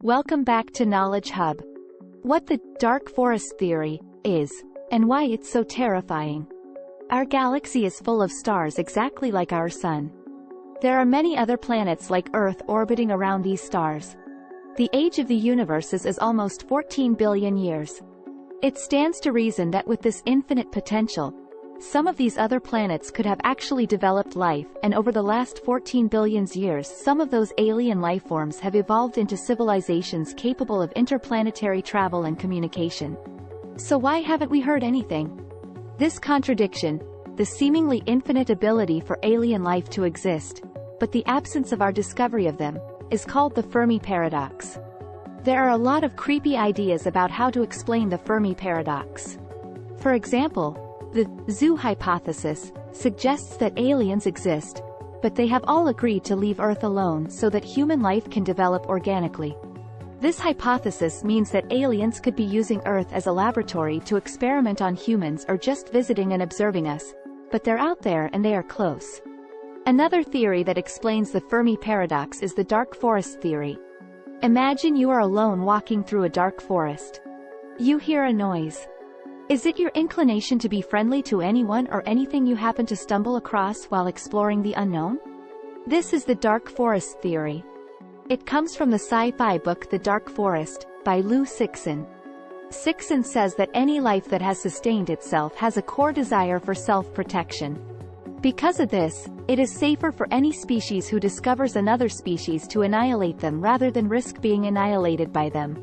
Welcome back to Knowledge Hub. What the dark forest theory is, and why it's so terrifying. Our galaxy is full of stars exactly like our Sun. There are many other planets like Earth orbiting around these stars. The age of the universe is almost 14 billion years. It stands to reason that with this infinite potential, some of these other planets could have actually developed life, and over the last 14 billion years some of those alien lifeforms have evolved into civilizations capable of interplanetary travel and communication. So why haven't we heard anything? This contradiction, the seemingly infinite ability for alien life to exist, but the absence of our discovery of them, is called the Fermi paradox. There are a lot of creepy ideas about how to explain the Fermi paradox. For example, the zoo hypothesis suggests that aliens exist, but they have all agreed to leave Earth alone so that human life can develop organically. This hypothesis means that aliens could be using Earth as a laboratory to experiment on humans or just visiting and observing us, but they're out there and they are close. Another theory that explains the Fermi paradox is the dark forest theory. Imagine you are alone walking through a dark forest. You hear a noise. Is it your inclination to be friendly to anyone or anything you happen to stumble across while exploring the unknown? This is the dark forest theory. It comes from the sci-fi book The Dark Forest, by Lou Cixin. Cixin says that any life that has sustained itself has a core desire for self-protection. Because of this, it is safer for any species who discovers another species to annihilate them rather than risk being annihilated by them.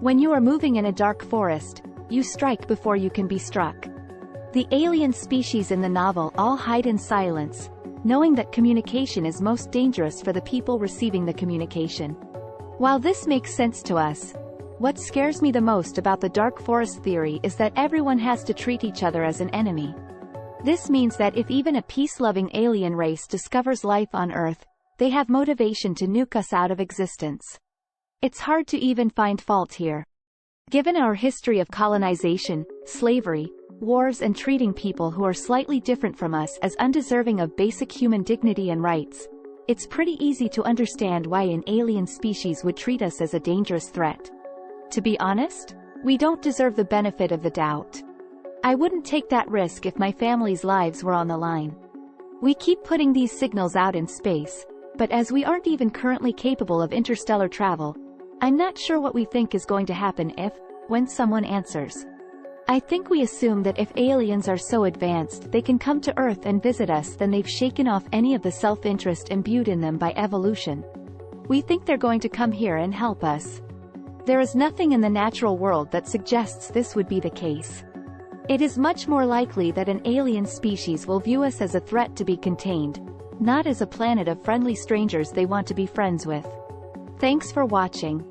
When you are moving in a dark forest, you strike before you can be struck. The alien species in the novel all hide in silence, knowing that communication is most dangerous for the people receiving the communication. While this makes sense to us, what scares me the most about the dark forest theory is that everyone has to treat each other as an enemy. This means that if even a peace-loving alien race discovers life on Earth, they have motivation to nuke us out of existence. It's hard to even find fault here. Given our history of colonization, slavery, wars and treating people who are slightly different from us as undeserving of basic human dignity and rights, it's pretty easy to understand why an alien species would treat us as a dangerous threat. To be honest, we don't deserve the benefit of the doubt. I wouldn't take that risk if my family's lives were on the line. We keep putting these signals out in space, but as we aren't even currently capable of interstellar travel, I'm not sure what we think is going to happen when someone answers. I think we assume that if aliens are so advanced they can come to Earth and visit us, then they've shaken off any of the self-interest imbued in them by evolution. We think they're going to come here and help us. There is nothing in the natural world that suggests this would be the case. It is much more likely that an alien species will view us as a threat to be contained, not as a planet of friendly strangers they want to be friends with. Thanks for watching.